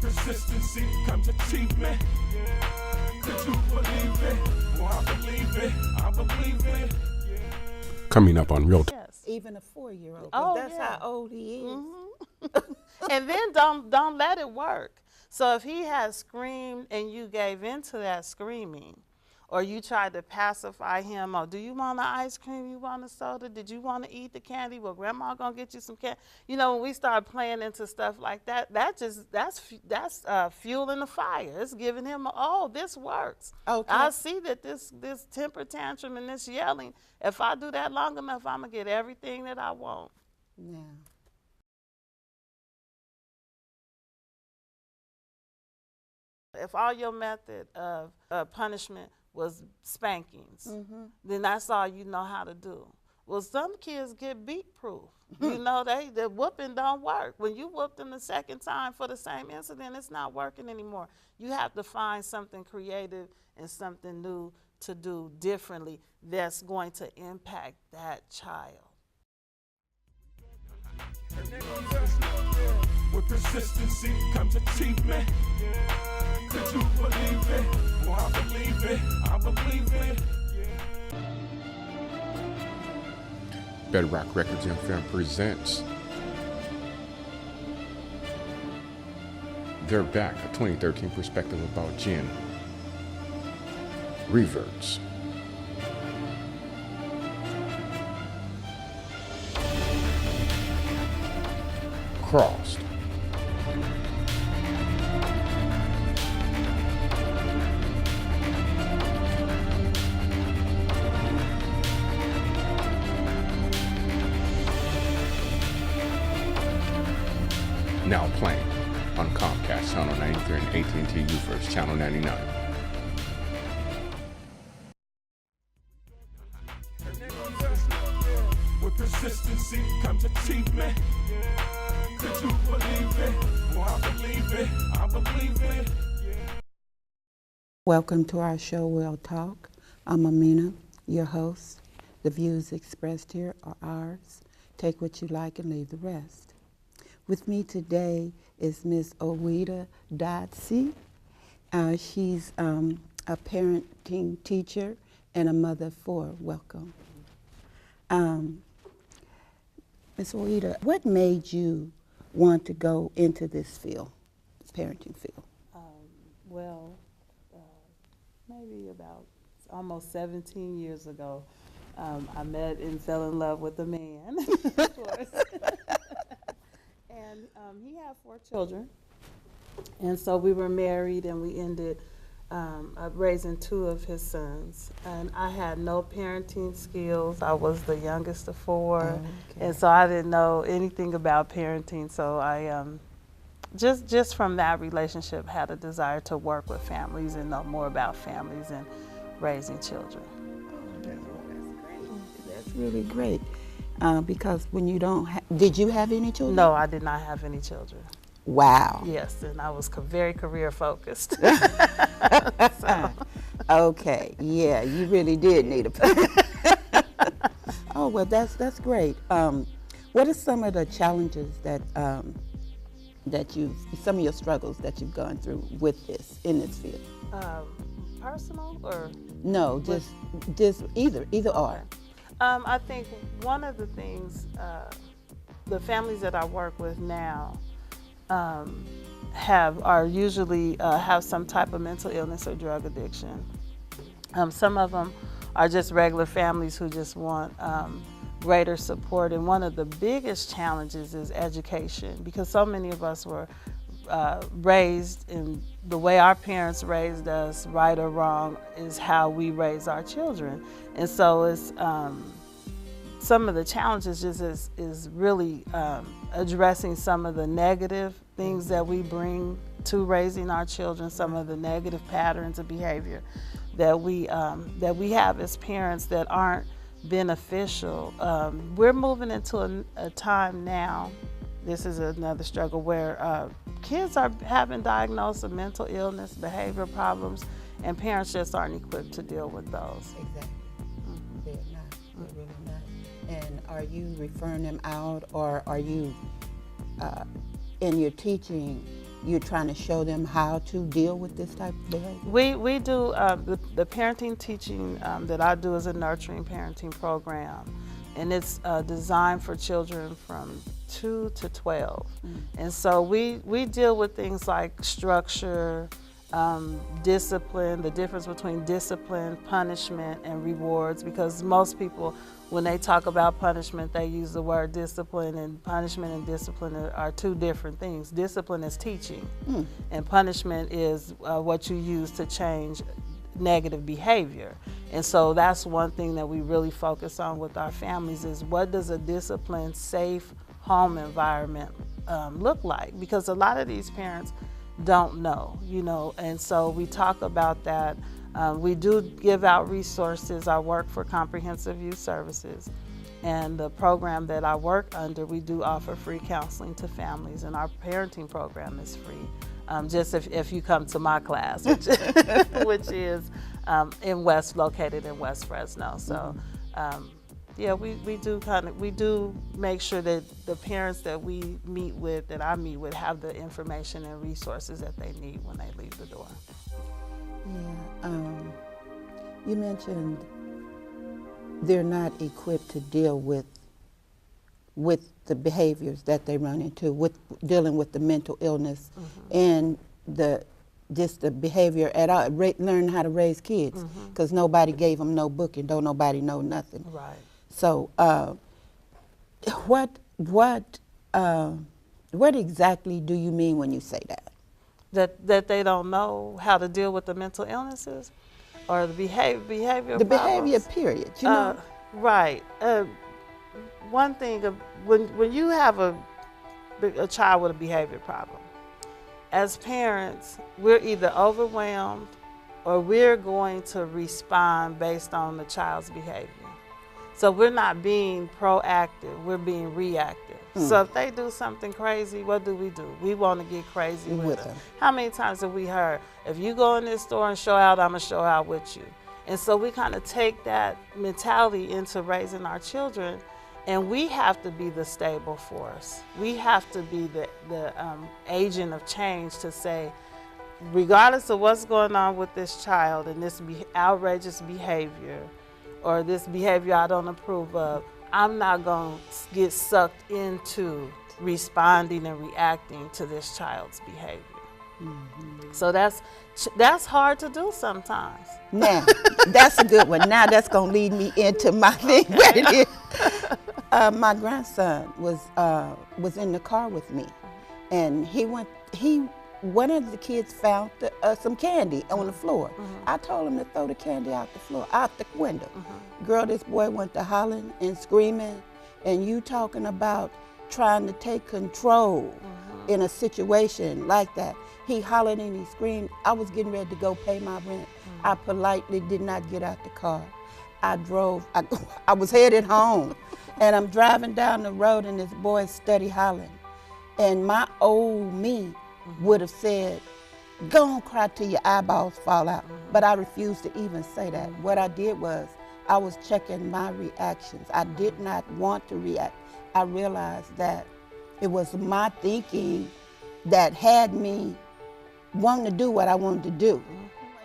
With consistency comes achievement. Could you believe it? Well, I believe it. I believe it. Coming up on Real Talk. Yes. Even a 4-year-old. Oh, That's yeah. how old he is. Mm-hmm. And then don't let it work. So if he has screamed and you gave into that screaming, or you tried to pacify him, or do you want an ice cream? You want a soda? Did you want to eat the candy? Well, grandma gonna get you some candy. You know, when we start playing into stuff like that, that's fueling the fire. It's giving him, oh, this works. Okay. I see that this temper tantrum and this yelling, if I do that long enough, I'm gonna get everything that I want. Yeah. If all your method of punishment was spankings, then that's all you know how to do. Well, some kids get beat proof. You know, the whooping don't work. When you whoop them the second time for the same incident, it's not working anymore. You have to find something creative and something new to do differently that's going to impact that child. With consistency comes achievement. Could you believe it? Well, I believe it. I believe it. Bedrock Records and Film presents. They're back, a 2013 perspective about gin. Reverts. Crossed. Now playing on Comcast Channel 93 and AT&T UFirst Channel 99. With consistency comes achievement. Could you believe it? Well, I believe it. I believe it. Welcome to our show, Real Talk. I'm Ameenah, your host. The views expressed here are ours. Take what you like and leave the rest. With me today is Miss Oweida Doxey. She's a parenting teacher and a mother of 4. Welcome. Miss Oweida, what made you want to go into this field, this parenting field? Well, maybe about almost 17 years ago, I met and fell in love with a man, of course. And he had 4 children. And so we were married and we ended up raising 2 of his sons. And I had no parenting skills. I was the youngest of 4. Okay. And so I didn't know anything about parenting. So I just from that relationship had a desire to work with families and know more about families and raising children. Oh, that's great. That's really great. Because when you don't did you have any children? No, I did not have any children. Wow. Yes, and I was very career focused. Okay, yeah, you really did need a Oh, well, that's great. What are some of the challenges that some of your struggles that you've gone through with this, in this field? Personal or? No, just either or. I think one of the things, the families that I work with now usually have some type of mental illness or drug addiction. Some of them are just regular families who just want greater support. And one of the biggest challenges is education, because so many of us were raised in the way our parents raised us, right or wrong, is how we raise our children. And so it's some of the challenges is really addressing some of the negative things that we bring to raising our children, some of the negative patterns of behavior that we have as parents that aren't beneficial. We're moving into a time now, this is another struggle, where kids are having diagnosed with mental illness, behavior problems, and parents just aren't equipped to deal with those. Exactly. They're not. They're really not. And are you referring them out, or are you, in your teaching, you're trying to show them how to deal with this type of behavior? We do, the parenting teaching that I do is a nurturing parenting program. And it's designed for children from 2 to 12. And so we deal with things like structure, discipline, the difference between discipline, punishment, and rewards, because most people, when they talk about punishment, they use the word discipline, and punishment and discipline are two different things. Discipline is teaching, and punishment is what you use to change negative behavior. And so that's one thing that we really focus on with our families is what does a disciplined, safe home environment look like? Because a lot of these parents don't know, you know, and so we talk about that. We do give out resources. I work for Comprehensive Youth Services, and the program that I work under, we do offer free counseling to families, and our parenting program is free. Just if you come to my class, which is located in West Fresno. So, yeah, we do make sure that the parents that I meet with, have the information and resources that they need when they leave the door. Yeah, you mentioned they're not equipped to deal with the behaviors that they run into, with dealing with the mental illness and the behavior at all, learning how to raise kids, because nobody gave them no book and don't nobody know nothing. Right. So what exactly do you mean when you say that? That they don't know how to deal with the mental illnesses or the behavior The problems? behavior, period, you know? Right. One thing, when you have a child with a behavior problem, as parents, we're either overwhelmed or we're going to respond based on the child's behavior. So we're not being proactive, we're being reactive. So if they do something crazy, what do? We want to get crazy with them. How many times have we heard, if you go in this store and show out, I'm going to show out with you. And so we kind of take that mentality into raising our children, and we have to be the stable force. We have to be the agent of change to say, regardless of what's going on with this child and this outrageous behavior or this behavior I don't approve of, I'm not going to get sucked into responding and reacting to this child's behavior. So that's hard to do sometimes. Now, that's a good one. Now that's going to lead me into my thing right here. My grandson was in the car with me, and one of the kids found some candy on the floor. I told him to throw the candy out the window. Girl, this boy went to hollering and screaming, and you talking about trying to take control in a situation like that. He hollered and he screamed. I was getting ready to go pay my rent. I politely did not get out the car. I was headed home, and I'm driving down the road, and this boy steady hollering. And my old me would have said, go on, cry till your eyeballs fall out. But I refused to even say that. What I did was, I was checking my reactions. I did not want to react. I realized that it was my thinking that had me wanting to do what I wanted to do.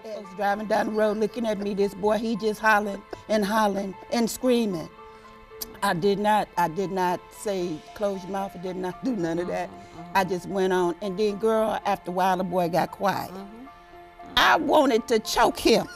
I was driving down the road looking at me, this boy, he just hollering and screaming. I did not say, close your mouth. I did not do none of that. I just went on. And then, girl, after a while, the boy got quiet. I wanted to choke him.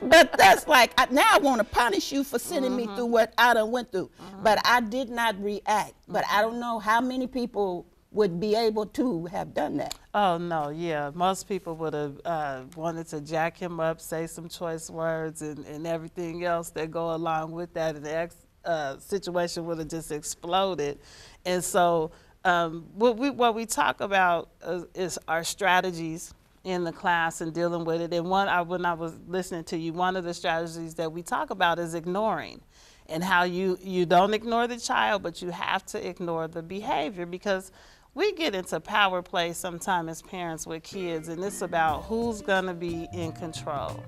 But that's like, now I want to punish you for sending me through what I done went through. But I did not react. But I don't know how many people would be able to have done that. Oh, no, yeah. Most people would have wanted to jack him up, say some choice words and everything else that go along with that. And the situation would have just exploded. And so what we talk about is our strategies in the class and dealing with it. And when I was listening to you, one of the strategies that we talk about is ignoring, and how you don't ignore the child, but you have to ignore the behavior, because we get into power play sometimes as parents with kids, and it's about who's gonna be in control.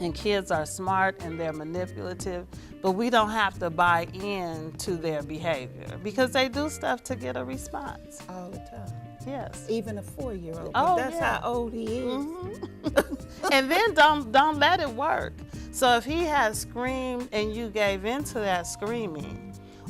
And kids are smart and they're manipulative, but we don't have to buy into their behavior because they do stuff to get a response. All the time. Yes. Even a 4-year-old. Oh, That's yeah. how old he is. Mm-hmm. And then don't let it work. So if he has screamed and you gave into that screaming,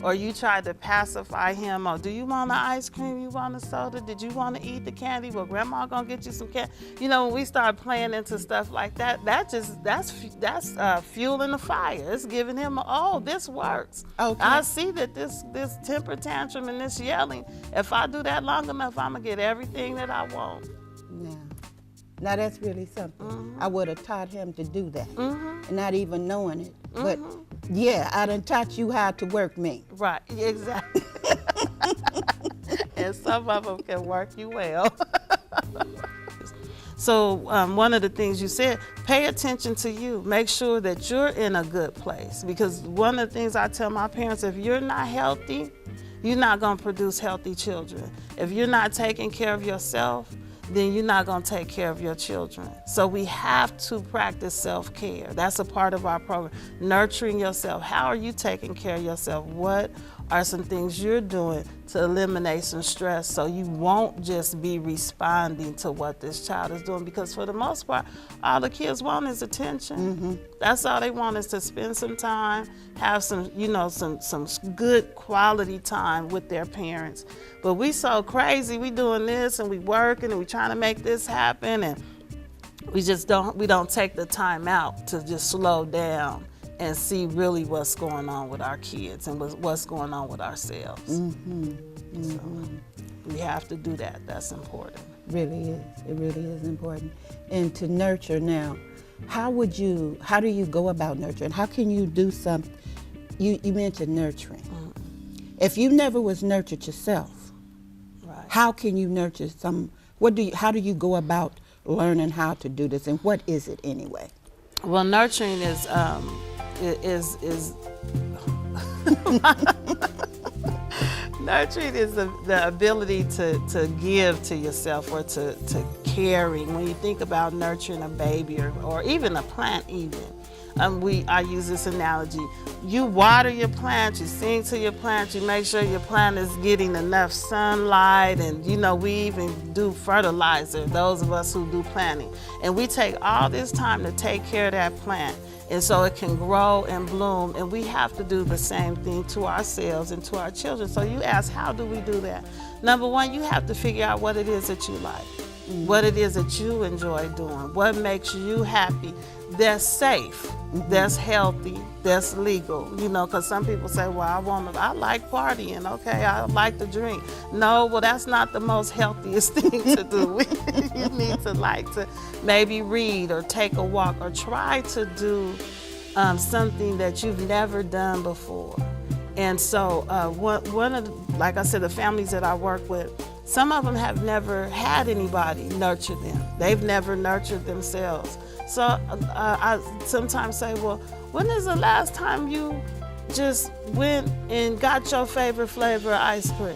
or you tried to pacify him, or do you want an ice cream? You want a soda? Did you want to eat the candy? Well, grandma gonna get you some candy. You know, when we start playing into stuff like that, that's fueling the fire. It's giving him, oh, this works. Okay. I see that this temper tantrum and this yelling, if I do that long enough, I'm gonna get everything that I want. Yeah. Now that's really something. Mm-hmm. I would have taught him to do that, Mm-hmm. and not even knowing it. But Mm-hmm. yeah, I done taught you how to work me. Right, exactly. And some of them can work you well. So one of the things you said, pay attention to you. Make sure that you're in a good place. Because one of the things I tell my parents, if you're not healthy, you're not going to produce healthy children. If you're not taking care of yourself, then you're not going to take care of your children. So we have to practice self-care. That's a part of our program. Nurturing yourself. How are you taking care of yourself? What are some things you're doing to eliminate some stress so you won't just be responding to what this child is doing? Because for the most part, all the kids want is attention. Mm-hmm. That's all they want, is to spend some time, have some, some good quality time with their parents. But we so crazy, we doing this and we working and we trying to make this happen, and we don't take the time out to just slow down and see really what's going on with our kids and what's going on with ourselves. Mm-hmm. Mm-hmm. So we have to do that. That's important. Really is. It really is important. And to nurture now, how do you go about nurturing? How can you do something? You mentioned nurturing. Mm-hmm. If you never was nurtured yourself, Right. how can you nurture how do you go about learning how to do this, and what is it anyway? Well, nurturing is nurturing is the ability to give to yourself, or to caring. When you think about nurturing a baby or even a plant, I use this analogy. You water your plant, you sing to your plant, you make sure your plant is getting enough sunlight, and we even do fertilizer, those of us who do planting. And we take all this time to take care of that plant, and so it can grow and bloom, and we have to do the same thing to ourselves and to our children. So you ask, how do we do that? Number one, you have to figure out what it is that you like, what it is that you enjoy doing, what makes you happy, that's safe, that's healthy, that's legal, because some people say, well, I like partying, okay, I like to drink. No, well, that's not the most healthiest thing to do. You need to maybe read or take a walk or try to do something that you've never done before. And so one of the, like I said, the families that I work with, some of them have never had anybody nurture them. They've never nurtured themselves. So I sometimes say, well, when is the last time you just went and got your favorite flavor of ice cream?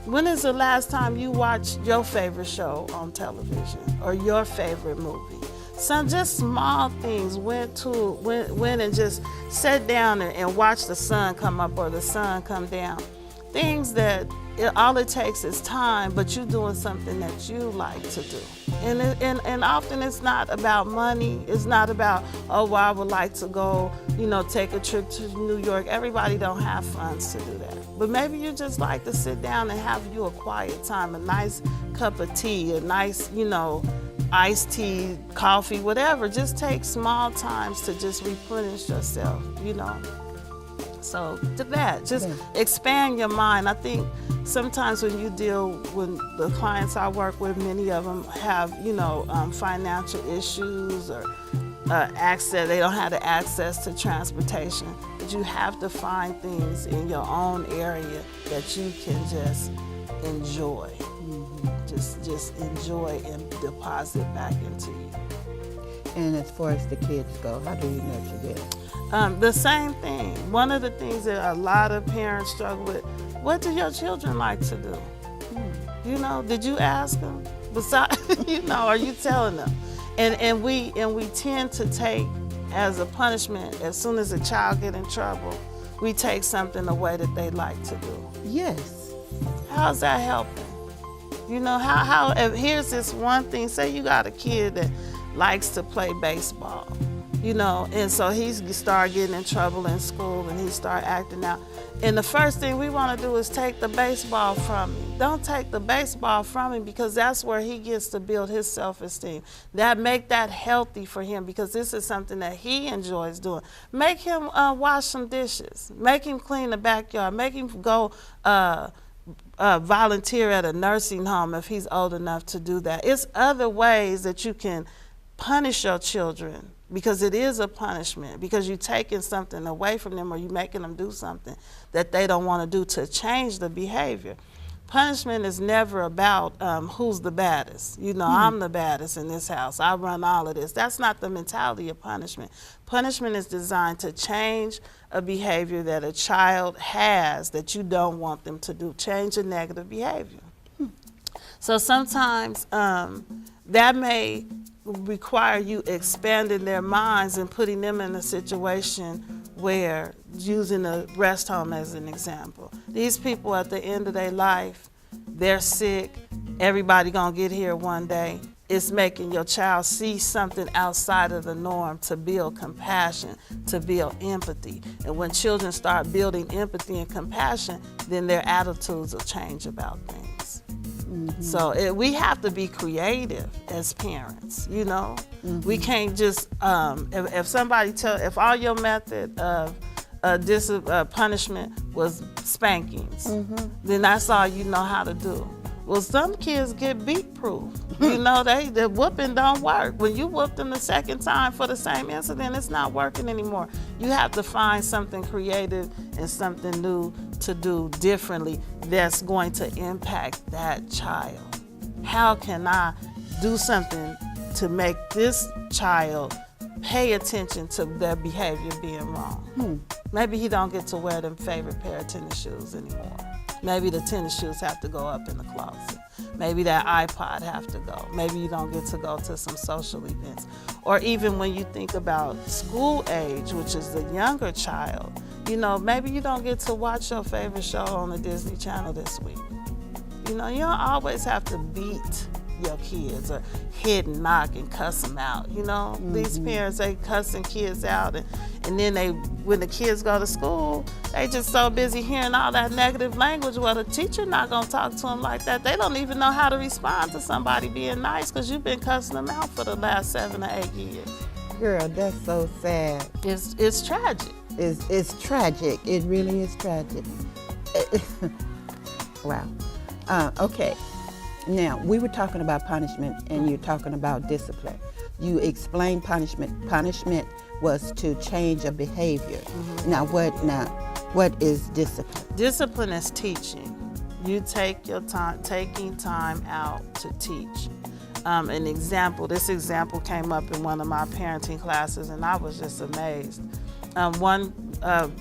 When is the last time you watched your favorite show on television or your favorite movie? Some just small things, went and just sat down and watched the sun come up or the sun come down. Things that all it takes is time, but you're doing something that you like to do. And often it's not about money. It's not about, oh, well, I would like to go, take a trip to New York. Everybody don't have funds to do that. But maybe you just like to sit down and have you a quiet time, a nice cup of tea, a nice, iced tea, coffee, whatever. Just take small times to just replenish yourself, So to that, just expand your mind. I think sometimes when you deal with the clients I work with, many of them have, financial issues or access. They don't have the access to transportation. But you have to find things in your own area that you can just enjoy. Just enjoy and deposit back into you. And as far as the kids go, how do you nurture them? The same thing. One of the things that a lot of parents struggle with, what do your children like to do? Did you ask them? Besides, are you telling them? And we tend to take as a punishment, as soon as a child get in trouble, we take something away that they like to do. Yes. How's that helping? You know, how if here's this one thing, say you got a kid that likes to play baseball, you know, and so he start getting in trouble in school and he start acting out. And the first thing we want to do is take the baseball from him. Don't take the baseball from him, because that's where he gets to build his self-esteem. Make that healthy for him, because this is something that he enjoys doing. Make him wash some dishes. Make him clean the backyard. Make him go volunteer at a nursing home if he's old enough to do that. It's other ways that you can punish your children, because it is a punishment, because you're taking something away from them or you're making them do something that they don't want to do to change the behavior. Punishment is never about who's the baddest. You know, I'm the baddest in this house. I run all of this. That's not the mentality of punishment. Punishment is designed to change a behavior that a child has that you don't want them to do. Change a negative behavior. So sometimes that may require you expanding their minds and putting them in a situation where, using a rest home as an example, these people at the end of their life, they're sick, everybody gonna get here one day. It's making your child see something outside of the norm to build compassion, to build empathy. And when children start building empathy and compassion, then their attitudes will change about things. So we have to be creative as parents, you know? We can't just, if somebody if all your method of punishment was spankings, then that's all you know how to do. Well, some kids get beat proof. You know, the whooping don't work. When you whoop them the second time for the same incident, it's not working anymore. You have to find something creative and something new to do differently that's going to impact that child. How can I do something to make this child pay attention to their behavior being wrong? Maybe he don't get to wear them favorite pair of tennis shoes anymore. Maybe the tennis shoes have to go up in the closet. Maybe that iPod have to go. Maybe you don't get to go to some social events. Or even when you think about school age, which is the younger child, you know, maybe you don't get to watch your favorite show on the Disney Channel this week. You know, you don't always have to beat your kids or hit and knock and cuss them out. You know, these parents, they cussing kids out, and then when the kids go to school, they just so busy hearing all that negative language. Well, the teacher not gonna talk to them like that. They don't even know how to respond to somebody being nice, because you've been cussing them out for the last 7 or 8 years. Girl, that's so sad. It's tragic. It's tragic. It really is tragic. Wow. Okay. Now, we were talking about punishment, and you're talking about discipline. You explained punishment. Punishment was to change a behavior. Now, what is discipline? Discipline is teaching. You take your time, taking time out to teach. This example came up in one of my parenting classes, and I was just amazed. One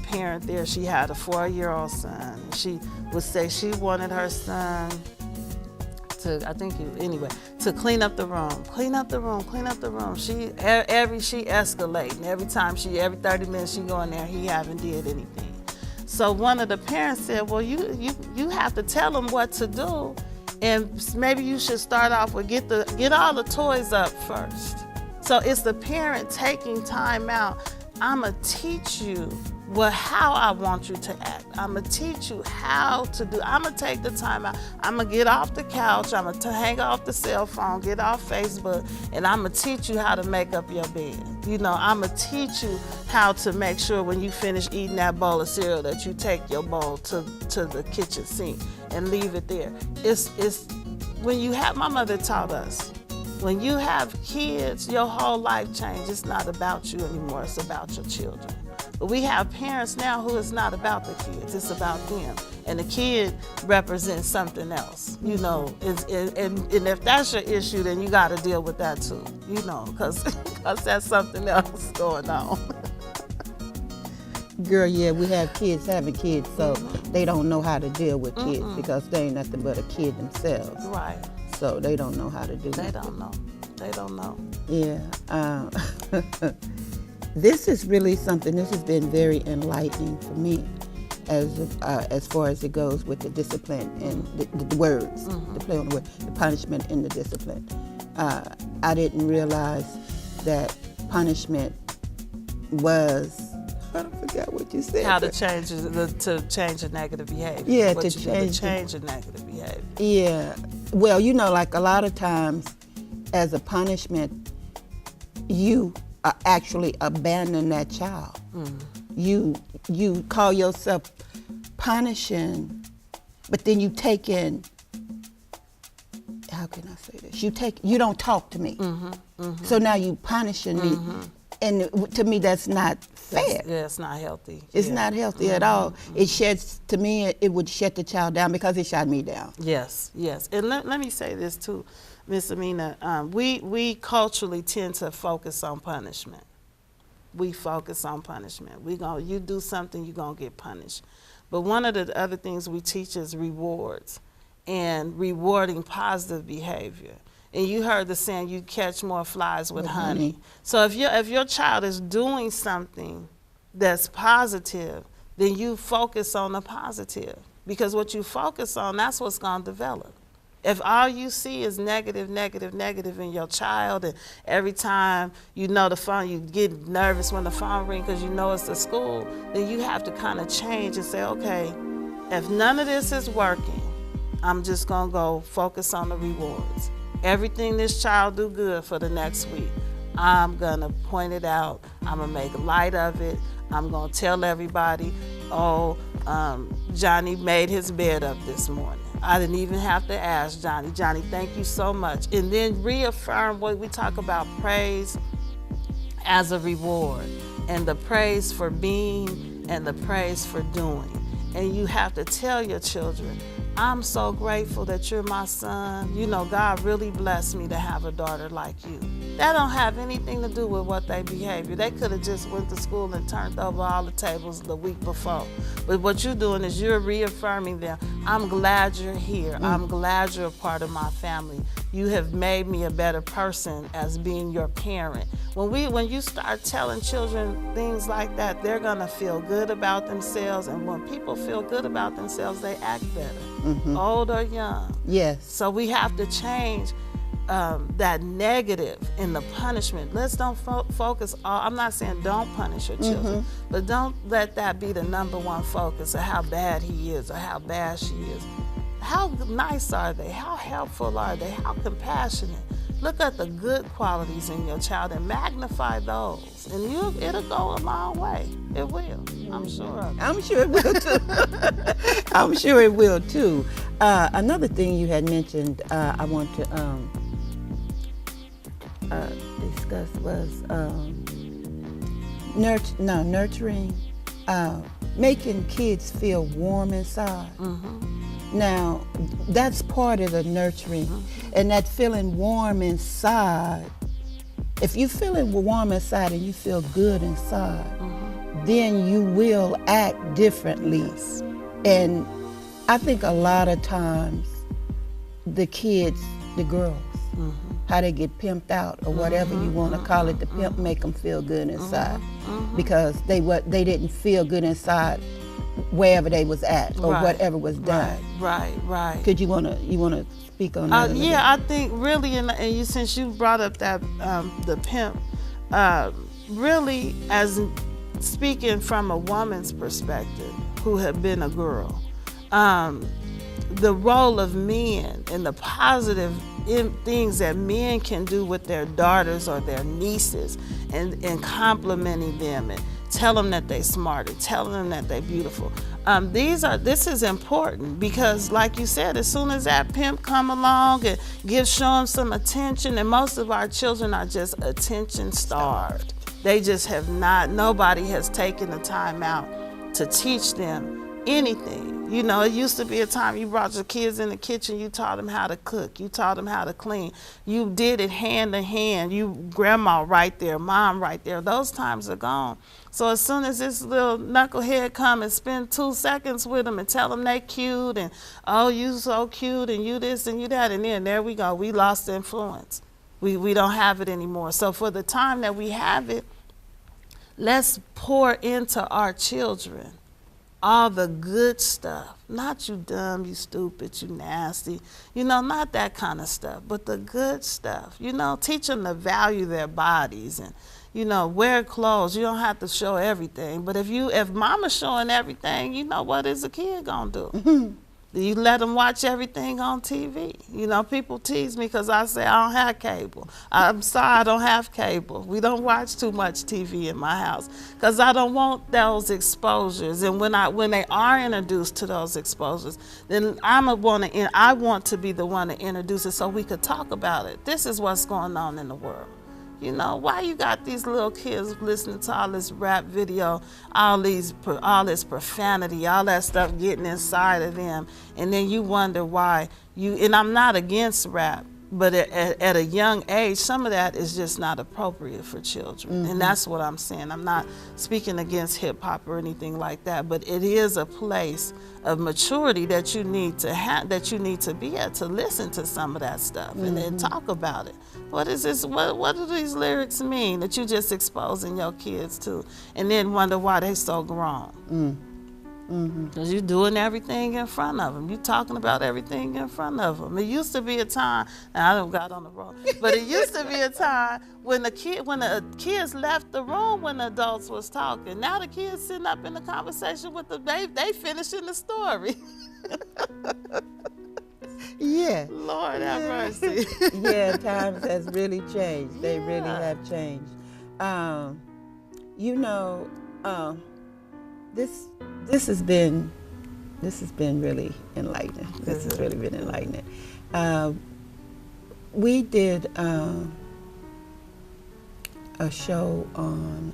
parent there, she had a 4-year-old son. She would say she wanted her son to clean up the room, clean up the room, clean up the room. She escalating. Every 30 minutes she go in there, he haven't did anything. So one of the parents said, well, you have to tell him what to do, and maybe you should start off with get all the toys up first. So it's the parent taking time out. I'ma teach you how I want you to act. I'm going to teach you how to do. I'm going to take the time out. I'm going to get off the couch. I'm going to hang off the cell phone, get off Facebook, and I'm going to teach you how to make up your bed. You know, I'm going to teach you how to make sure when you finish eating that bowl of cereal that you take your bowl to the kitchen sink and leave it there. It's when you have, my mother taught us, when you have kids, your whole life changes. It's not about you anymore. It's about your children. But we have parents now who it's not about the kids, it's about them. And the kid represents something else, you know. And if that's your issue, then you got to deal with that too, you know, because that's something else going on. Girl, yeah, we have kids having kids, so they don't know how to deal with kids because they ain't nothing but a kid themselves. Right. So they don't know how to do that. They don't know. They don't know. Yeah. This is really something, this has been very enlightening for me as far as it goes with the discipline and the words, the play on the word, the punishment and the discipline. I didn't realize that punishment was, I forgot what you said. How to change a negative behavior. Yeah, what to you do change a negative behavior. Yeah. Well, you know, like a lot of times as a punishment, you actually abandon that child. You call yourself punishing, but then you take in, how can I say this? You don't talk to me. So now you punishing me. And to me, that's not fair. It's not healthy. It's not healthy at all. It sheds, to me, it would shut the child down because it shut me down. Yes. And let me say this too, Miss Ameenah. We culturally tend to focus on punishment. We focus on punishment. You do something, you're gonna get punished. But one of the other things we teach is rewards and rewarding positive behavior. And you heard the saying, you catch more flies with honey. So if your child is doing something that's positive, then you focus on the positive. Because what you focus on, that's what's gonna develop. If all you see is negative in your child, and every time you know the phone, you get nervous when the phone rings because you know it's the school, then you have to kind of change and say, okay, if none of this is working, I'm just gonna go focus on the rewards. Everything this child do good for the next week, I'm gonna point it out, I'm gonna make light of it, I'm gonna tell everybody, Johnny made his bed up this morning. I didn't even have to ask Johnny. Johnny, thank you so much. And then reaffirm what we talk about, praise as a reward, and the praise for being and the praise for doing. And you have to tell your children, I'm so grateful that you're my son. You know, God really blessed me to have a daughter like you. That don't have anything to do with what they behavior. They could have just went to school and turned over all the tables the week before. But what you're doing is you're reaffirming them. I'm glad you're here. I'm glad you're a part of my family. You have made me a better person as being your parent. When you start telling children things like that, they're gonna feel good about themselves. And when people feel good about themselves, they act better, old or young. Yes. So we have to change that negative in the punishment. Let's don't focus. I'm not saying don't punish your children, but don't let that be the number one focus of how bad he is or how bad she is. How nice are they? How helpful are they? How compassionate? Look at the good qualities in your child and magnify those, and it'll go a long way. It will. I'm sure of it. I'm sure it will too. I'm sure it will too. Another thing you had mentioned, I want to discuss was nurturing, making kids feel warm inside. Now, that's part of the nurturing, and that feeling warm inside. If you're feeling warm inside and you feel good inside, then you will act differently. And I think a lot of times the kids, the girls, how they get pimped out or whatever you want to call it, the pimp make them feel good inside because they didn't feel good inside wherever they was at or whatever was done. Right. Could you wanna speak on that? Yeah, I think really, since you brought up that the pimp, really, as speaking from a woman's perspective who had been a girl, the role of men and the positive things that men can do with their daughters or their nieces, and complimenting them and tell them that they're smart and telling them that they're beautiful. This is important because, like you said, as soon as that pimp come along and show them some attention, and most of our children are just attention starved. They just have not. Nobody has taken the time out to teach them anything. You know, it used to be a time you brought your kids in the kitchen, you taught them how to cook, you taught them how to clean. You did it hand to hand. You, grandma right there, mom right there. Those times are gone. So as soon as this little knucklehead come and spend 2 seconds with them and tell them they cute and, oh, you so cute and you this and you that, and then there we go. We lost influence. We don't have it anymore. So for the time that we have it, let's pour into our children all the good stuff. Not you dumb, you stupid, you nasty. You know, not that kind of stuff, but the good stuff. You know, teach them to value their bodies and, you know, wear clothes. You don't have to show everything. But if mama's showing everything, you know, what is a kid gonna do? You let them watch everything on TV. You know, people tease me because I say I don't have cable. I'm sorry, I don't have cable. We don't watch too much TV in my house because I don't want those exposures. And when they are introduced to those exposures, then I want to be the one to introduce it so we could talk about it. This is what's going on in the world. You know, why you got these little kids listening to all this rap video, all this profanity, all that stuff getting inside of them, and then you wonder why and I'm not against rap, but at a young age, some of that is just not appropriate for children. And that's what I'm saying. I'm not speaking against hip hop or anything like that, but it is a place of maturity that you need to have, that you need to be at to listen to some of that stuff and then talk about it. What is this? What do these lyrics mean that you just exposing your kids to, and then wonder why they so grown? Because you're doing everything in front of them. You're talking about everything in front of them. It used to be a time, and I done got on the road, but it used to be a time when the kids left the room when the adults was talking. Now the kids sitting up in the conversation with they finishing the story. Yeah. Lord have mercy. Yeah, times has really changed. They really have changed. You know, this has been really enlightening. This has really been enlightening. We did a show on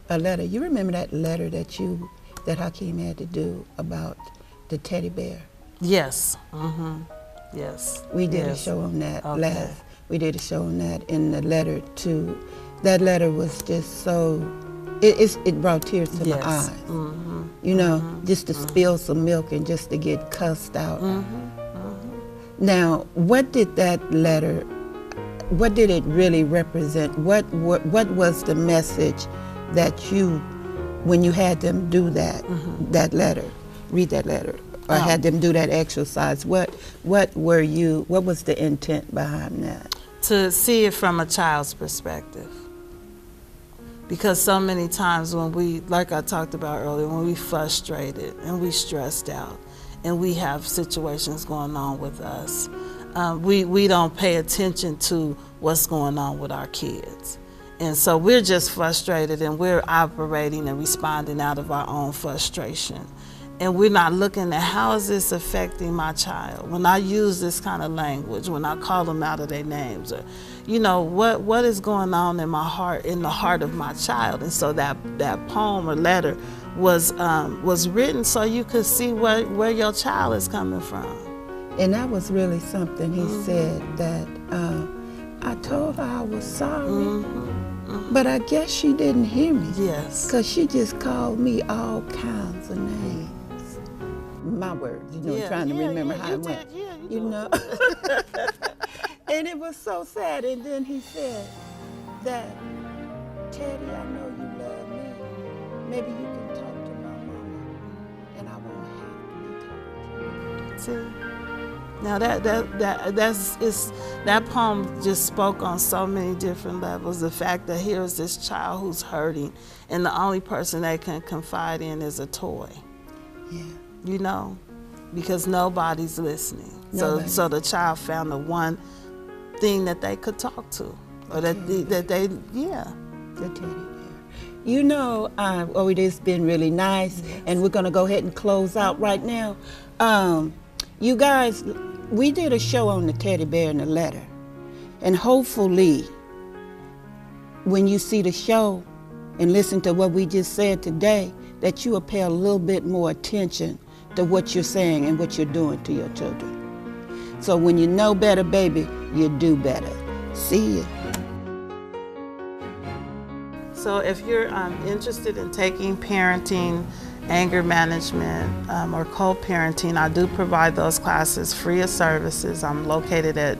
a letter. You remember that letter that Hakeem had to do about the teddy bear? Yes. Yes. We did a show on that last. We did a show on that, in the letter too. That letter was just so, it brought tears to my eyes. You know, just to spill some milk and just to get cussed out. Now, what did that letter, what did it really represent? What was the message that you, when you had them do that, that letter, read that letter, or had them do that exercise, what was the intent behind that? To see it from a child's perspective. Because so many times when we, like I talked about earlier, when we frustrated and we stressed out and we have situations going on with us, we don't pay attention to what's going on with our kids. And so we're just frustrated and we're operating and responding out of our own frustration. And we're not looking at how is this affecting my child when I use this kind of language, when I call them out of their names, or, you know, what is going on in my heart, in the heart of my child. And so that poem or letter was written so you could see where your child is coming from. And that was really something he said, that I told her I was sorry, but I guess she didn't hear me. Yes. Because she just called me all kinds of names. My words, you know, trying to remember how it went. You know. And it was so sad. And then he said that, Teddy, I know you love me. Maybe you can talk to my mama, and I won't have to be talking to you. Now that poem just spoke on so many different levels. The fact that here's this child who's hurting, and the only person they can confide in is a toy. Yeah. You know, because nobody's listening. So the child found the one thing that they could talk to, or the teddy bear. You know, it has been really nice, and we're gonna go ahead and close out right now. You guys, we did a show on the teddy bear and the letter, and hopefully, when you see the show and listen to what we just said today, that you will pay a little bit more attention to what you're saying and what you're doing to your children. So when you know better, baby, you do better. See ya. So if you're interested in taking parenting anger management, or co-parenting. I do provide those classes free of services. I'm located at,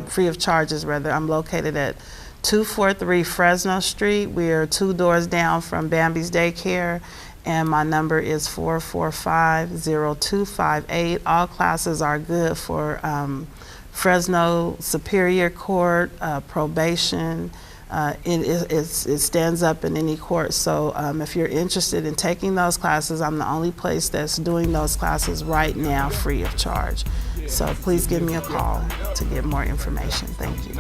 free of charges rather. I'm located at 243 Fresno Street. We are 2 doors down from Bambi's Daycare, and my number is 445-0258. All classes are good for Fresno Superior Court, probation. It stands up in any court. So if you're interested in taking those classes, I'm the only place that's doing those classes right now free of charge. So please give me a call to get more information. Thank you.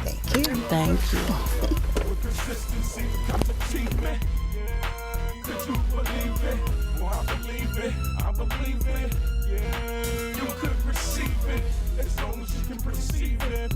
Thank you. Thank you. Could you believe it? Well, I believe it. I believe it. Yeah, you could receive it as long as you can perceive it.